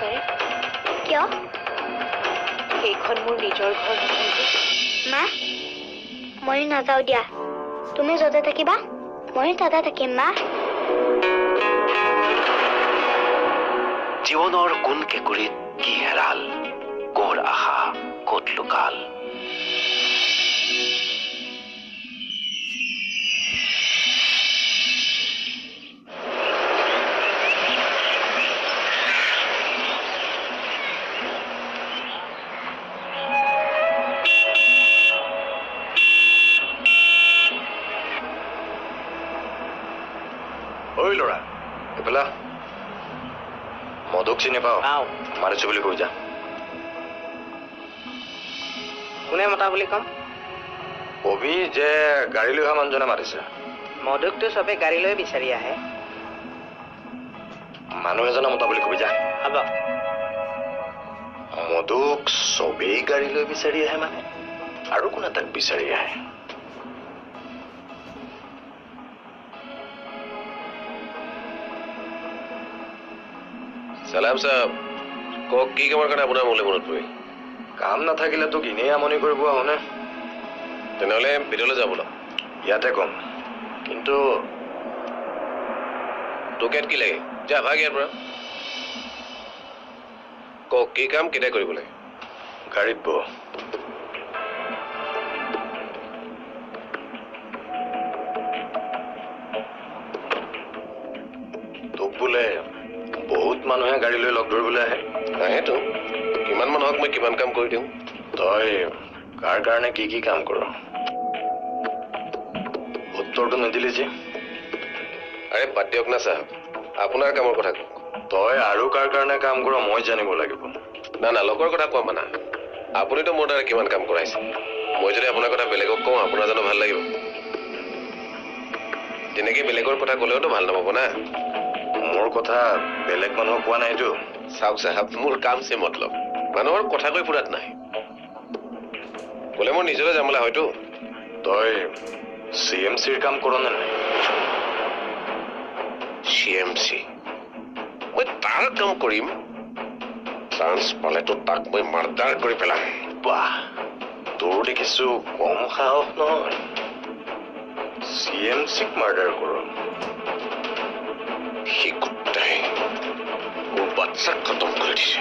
সৰি কিয় এইখন মোৰ নিজৰ ঘৰ নহয় মা ময়ো নাযাওঁ দিয়া তুমি য'তে থাকিবা ময়ো তাতে থাকিম মা জীৱনৰ কোন কেঁকুৰিত কি হেৰাল কৰ আশা ক'ত লুকাল ঐ ল'ৰা এইফালে মধুক চিনি পাওঁ মাৰিছো বুলি কৈ যা কোনে মতা বুলি কম কবি যে গাড়ী লৈ অহা মানুহজনে মাৰিছে মধুকটো চবে গাড়ী লৈ বিচাৰি আহে মানুহ এজনে মতা বুলি কবি যা হ'ব মধুক চবেই গাড়ী লৈ বিচাৰি আহে মানে আৰু কোনে তাক বিচাৰি আহে সালাম সাহেব কক কি কামৰ কাৰণে আপোনাৰ মোলৈ মনত পৰিল কাম নাথাকিলে তোক এনেই আমনি কৰিব আহোনে তেনেহ'লে ভিতৰলৈ যাব ব'লক ইয়াতে কম কিন্তু তোক ইয়াত কি লাগে যা ভাগ ইয়াৰ পৰা কক কি কাম কেতিয়া কৰিব লাগে গাড়ীত বহ তোক বোলে বহুত মানুহে গাড়ী লৈ লগ ধৰিবলৈ আহে নাহেতো কিমান মানুহক মই কিমান কাম কৰি দিওঁ তই কাৰ কাৰণে কি কাম কৰ উত্তৰটো নিদিলি যে আৰে বাদ দিয়ক না চাহাব আপোনাৰ কামৰ কথা কওক তই আৰু কাৰ কাৰণে কাম কৰ মই জানিব লাগিব না না লগৰ কথা কোৱা মানা আপুনিতো মোৰ দ্বাৰা কিমান কাম কৰাইছে মই যদি আপোনাৰ কথা বেলেগক কওঁ আপোনাৰ জানো ভাল লাগিব তেনেকৈ বেলেগৰ কথা ক'লেওতো ভাল নাপাব না মোৰ কথা বেলেগ মানুহক কোৱা নাইতো চাওক চাহাব মোৰ কাম চে মতলব মানুহৰ কথা কৈ ফুৰাত নাই বোলে মোৰ নিজৰে জামলা হয়তো তই CMCৰ কাম কৰ নে নাই CMC মই তাৰ কাম কৰিম চান্স পালেতো তাক মই মাৰ্ডাৰ কৰি পেলাম বাহ তোৰ দেখিছো কম সাহস নহয় CMCক মাৰ্ডাৰ কৰ সি গোটাই মোৰ বাচ্চাক খতম কৰি দিছে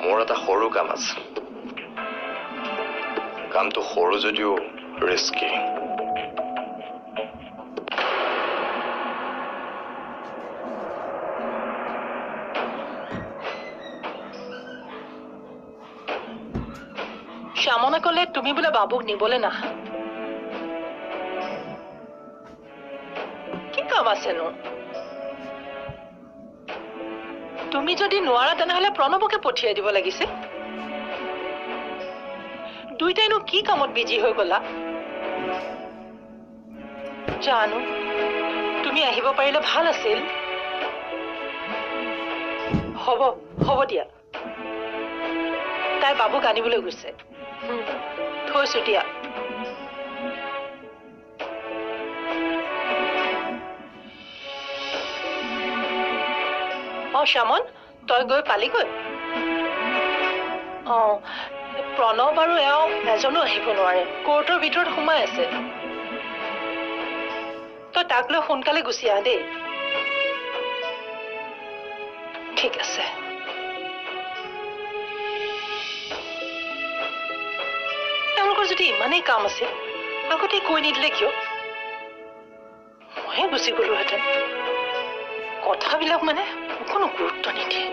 মোৰ এটা সৰু কাম আছে কামটো সৰু যদিও ৰিস্কি শ্যামনে ক'লে তুমি বোলে বাবুক নিবলৈ নাহা কি কাম আছেনো তুমি যদি নোৱাৰা তেনেহ'লে প্ৰণৱকে পঠিয়াই দিব লাগিছে দুইটাইনো কি কামত বিজি হৈ গলা জানো তুমি আহিব পাৰিলে ভাল আছিল হ'ব হ'ব দিয়া তাই বাবুক আনিবলৈ গৈছে থৈছো দিয়া শ্যামন তই গৈ পালিগৈ প্ৰণৱ আৰু এওঁ এজনো আহিব নোৱাৰে কোৰ্টৰ ভিতৰত সোমাই আছে তই তাক লৈ সোনকালে গুচি আহ দেই ঠিক আছে তেওঁলোকৰ যদি ইমানেই কাম আছে আগতে কৈ নিদিলে কিয় ময়ে গুচি গলোহেঁতেন কথাবিলাক মানে কোনো গুৰুত্ব নিদিয়ে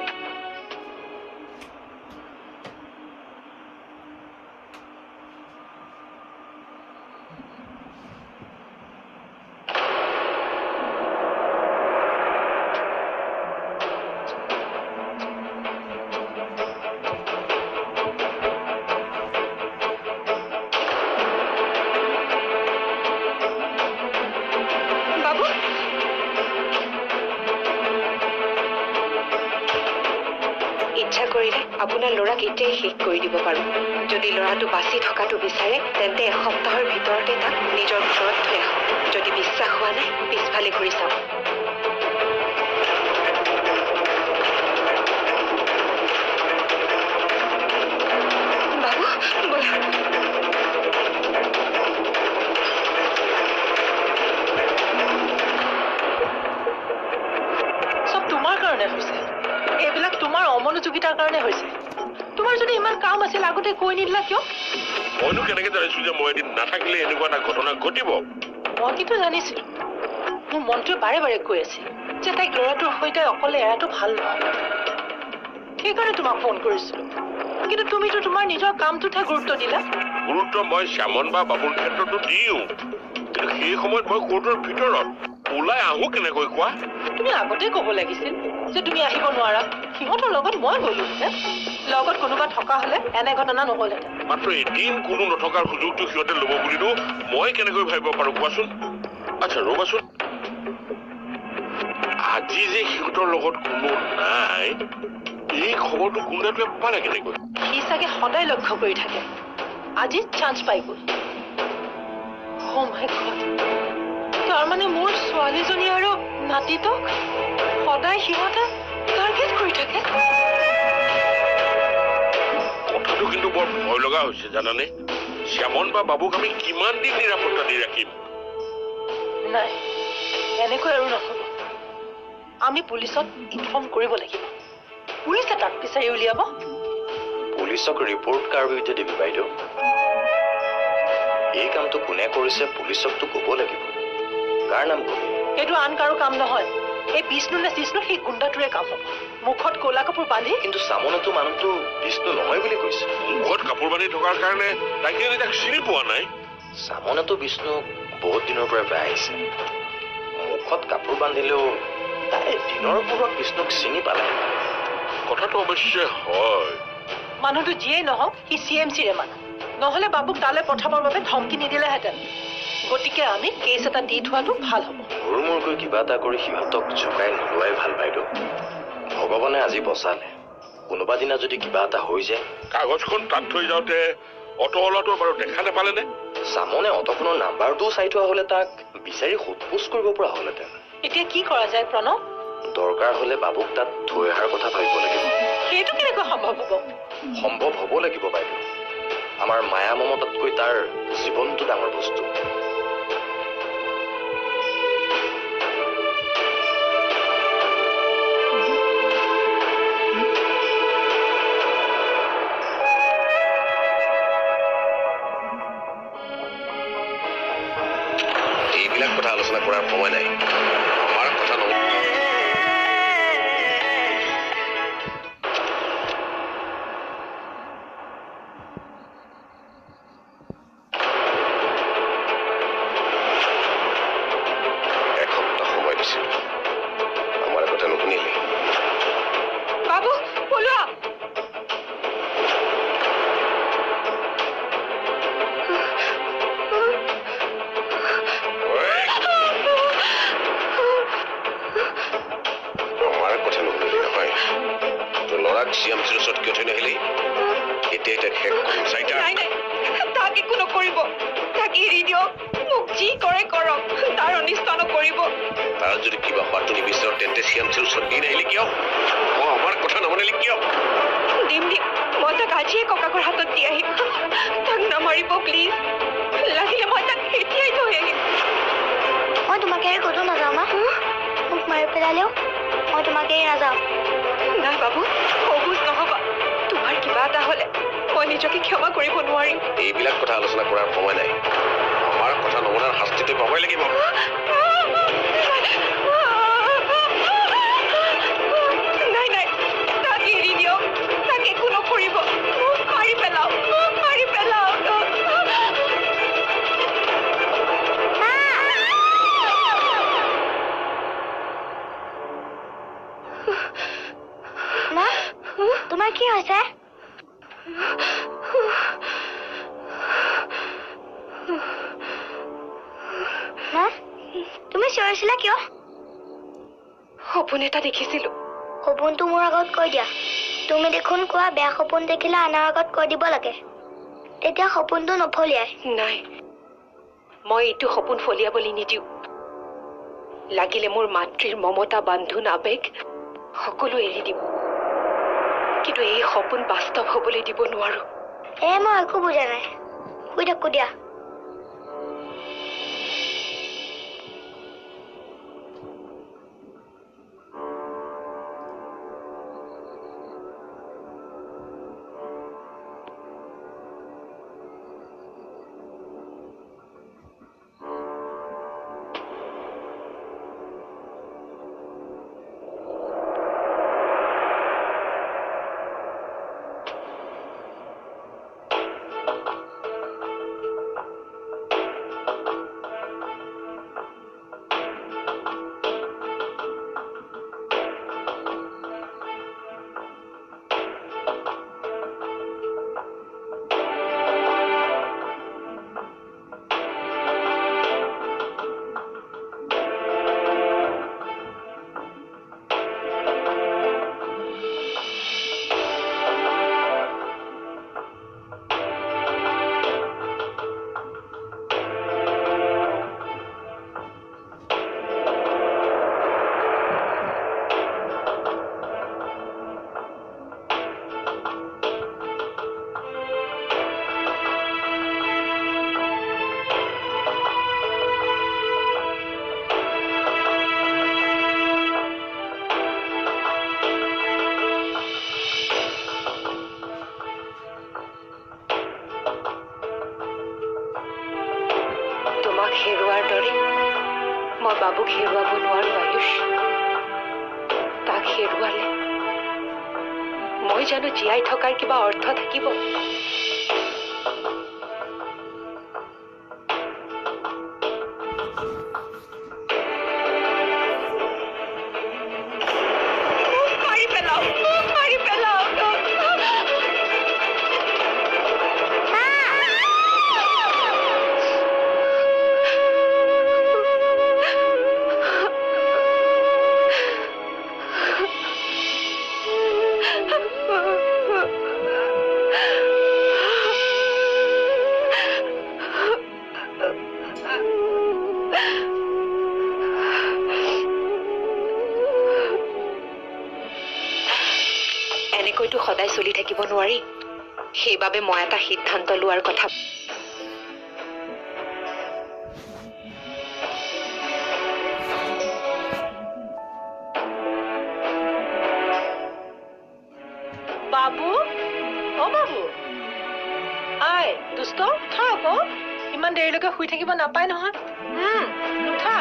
বাবু আপোনাৰ ল'ৰাক এতিয়াই শেষ কৰি দিব পাৰোঁ যদি ল'ৰাটো বাচি থকাটো বিচাৰে তেন্তে এসপ্তাহৰ ভিতৰতে তাক নিজৰ ঘৰত থৈ আহক যদি বিশ্বাস হোৱা নাই পিছফালে ঘূৰি চাওক বাবু ব'লা চব তোমাৰ কাৰণে হৈছে এইবিলাক তোমাৰ অমনোযোগিতাৰ কাৰণে হৈছে তোমাৰ যদি ইমান কাম আছিল আগতে কৈ নিদিলা কিয় মইনো কেনেকৈ জানিছো যে মই এদিন নাথাকিলে এনেকুৱা এটা ঘটনা ঘটিব মই কিন্তু জানিছিলো মোৰ মনটোৱে বাৰে বাৰে কৈ আছে যে তাইক ল'ৰাটোৰ সৈতে অকলে এৰাটো ভাল নহয় সেইকাৰণে তোমাক ফোন কৰিছিলো কিন্তু তুমিতো তোমাৰ নিজৰ কামটোতহে গুৰুত্ব দিলা গুৰুত্ব মই শ্যামন বা বাবুৰ ক্ষেত্ৰতো দিওঁ কিন্তু সেই সময়ত মই কোৰ্টৰ ভিতৰত ওলাই আহো কেনেকৈ কোৱা তুমি আগতে ক'ব লাগিছিল যে তুমি আহিব নোৱাৰা সিহঁতৰ লগত মই গ'লোহেঁতেন লগত কোনোবা থকা হ'লে এনে ঘটনা নহ'লহেঁতেন মাত্ৰ এদিন কোনো নথকাৰ সুযোগটো সিহঁতে ল'ব বুলিনো মই কেনেকৈ ভাবিব পাৰো কোৱাচোন আচ্ছা ৰ'বাচোন আজি যে সিহঁতৰ লগত কোনো নাই এই খবৰটো কোনোটোৱে পালে কেনেকৈ সি চাগে সদায় লক্ষ্য কৰি থাকে আজি চান্স পাই গ'ল তাৰমানে মোৰ ছোৱালীজনী আৰু নাতিটোক সদায় সিহঁতে টাৰ্গেট কৰি থাকে কথাটো কিন্তু বৰ ভয় লগা হৈছে জানানে শ্যামন বা বাবুক আমি কিমান দিন নিৰাপত্তা দি ৰাখিম নাই এনেকৈ আৰু নহ'ব আমি পুলিচত ইনফৰ্ম কৰিব লাগিব পুলিচে তাক বিচাৰি উলিয়াব পুলিচক ৰিপৰ্ট কাৰ বিৰুদ্ধে দিবি বাইদেউ এই কামটো কোনে কৰিছে পুলিচকতো ক'ব লাগিব কাৰ নাম ক'ব এইটো আন কাৰো কাম নহয় এই বিষ্ণু নে কৃষ্ণ সেই গুণ্ডাটোৰে কাম হ'ব মুখত ক'লা কাপোৰ বান্ধি কিন্তু চামনেতো মানুহটো বিষ্ণু নহয় বুলি কৈছে মুখত কাপোৰ বান্ধি থকাৰ কাৰণে তাইকে তাক চিনি পোৱা নাই চামনেতো বিষ্ণু বহুত দিনৰ পৰা প্ৰায় আহিছে মুখত কাপোৰ বান্ধিলেও তাই দিনৰ পোহৰত বিষ্ণুক চিনি পালে কথাটো অৱশ্যে হয় মানুহটো যিয়েই নহওক সি CMCৰে মানুহ নহ'লে বাবুক তালৈ পঠাবৰ বাবে ধমকি নিদিলেহেঁতেন গতিকে আমি কেছ এটা দি থোৱাটো ভাল হ'ব হুৰমুৰকৈ কিবা এটা কৰি সিহঁতক জোকাই নোলোৱাই ভাল বাইদেউ ভগৱানে আজি বচালে কোনোবা দিনা যদি কিবা এটা হৈ যায় কাগজখন তাত থৈ যাওঁতে অটোৱালাটো বাৰু দেখা নাপালেনে চামনে অটোখনৰ নাম্বাৰটোও চাই থোৱা হ'লে তাক বিচাৰি সোধপোছ কৰিব পৰা হ'লহেঁতেন এতিয়া কি কৰা যায় প্ৰণৱ দৰকাৰ হ'লে বাবুক তাত থৈ অহাৰ কথা ভাবিব লাগিব সেইটো কেনেকৈ সম্ভৱ হ'ব সম্ভৱ হ'ব লাগিব বাইদেউ আমাৰ মায়া মমতাতকৈ তাৰ জীৱনটো ডাঙৰ বস্তু এইবিলাক কথা আলোচনা কৰাৰ সময় নাই আমাৰ কথা নহয় বাবু পলোৱা ল'ৰাক CMCৰ ওচৰত কিয় থৈ নাহিলি এতিয়া তাক শেষ কৰিম চাইটা নাই নাই তাক একো নকৰিব তাক এৰি দিয়ক মোক যি কৰে কৰক তাৰ অনিষ্ট নকৰিব তাৰ যদি কিবা হোৱাটো নিবিচাৰ তেন্তে CMCৰ ওচৰত দি নাহিলি কিয় মই আমাৰ কথা নমানিলি কিয় দিম মই তাক আজিয়ে ককাকৰ হাতত দি আহিম তাক নামাৰিব প্লিজ লাগিলে মই তাক এতিয়াই থৈ আহিম মই তোমাকে এৰি ক'তো নাযাওঁ মা মোক মাৰি পেলালেও মই তোমাকে এৰি নাযাওঁ নাই বাবু অবুজ নহবা তোমাৰ কিবা এটা হ'লে মই নিজকে ক্ষমা কৰিব নোৱাৰিম এইবিলাক কথা আলোচনা কৰাৰ সময় নাই আমাৰ কথা নমনাৰ শাস্তিটো পাবই লাগিব নাই নাই তাক এৰি দিয়ক তাক একো নকৰিব মোক মাৰি পেলাওক মা তোমাৰ কি হৈছে মা তুমি চিঞৰিছিলা কিয় সপোন এটা দেখিছিলো সপোনটো মোৰ আগত কৈ দিয়া তুমি দেখোন কোৱা বেয়া সপোন দেখিলে আনৰ আগত কৈ দিব লাগে তেতিয়া সপোনটো নফলিয়াই নাই মই এইটো সপোন ফলিয়াবলৈ নিদিওঁ লাগিলে মোৰ মাতৃৰ মমতা বান্ধোন আবেগ সকলো এৰি দিম কিন্তু এই সপোন বাস্তৱ হ'বলৈ দিব নোৱাৰো মই একো বুজা নাই শুই থাকো দিয়া হেৰুৱাৰ দৰে মই বাবুক হেৰুৱাব নোৱাৰো আয়ুষ তাক হেৰুৱালে মই জানো জীয়াই থকাৰ কিবা অৰ্থ থাকিব এনেকৈতো সদায় চলি থাকিব নোৱাৰি সেইবাবে মই এটা সিদ্ধান্ত লোৱাৰ কথা বাবু ও বাবু আই দুষ্ট উঠা আকৌ ইমান দেৰিলৈকে শুই থাকিব নাপায় নহয় উঠা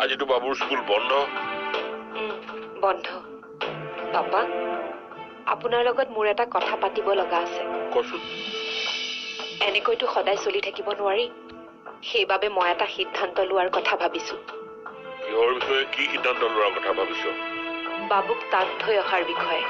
আজিতো বাবুৰ স্কুল বন্ধ বন্ধ পাপা আপোনাৰ লগত মোৰ এটা কথা পাতিব লগা আছে কচোন এনেকৈতো সদায় চলি থাকিব নোৱাৰি সেইবাবে মই এটা সিদ্ধান্ত লোৱাৰ কথা ভাবিছো কিহৰ বিষয়ে কি সিদ্ধান্ত লোৱাৰ কথা ভাবিছ বাবুক তাত থৈ অহাৰ বিষয়ে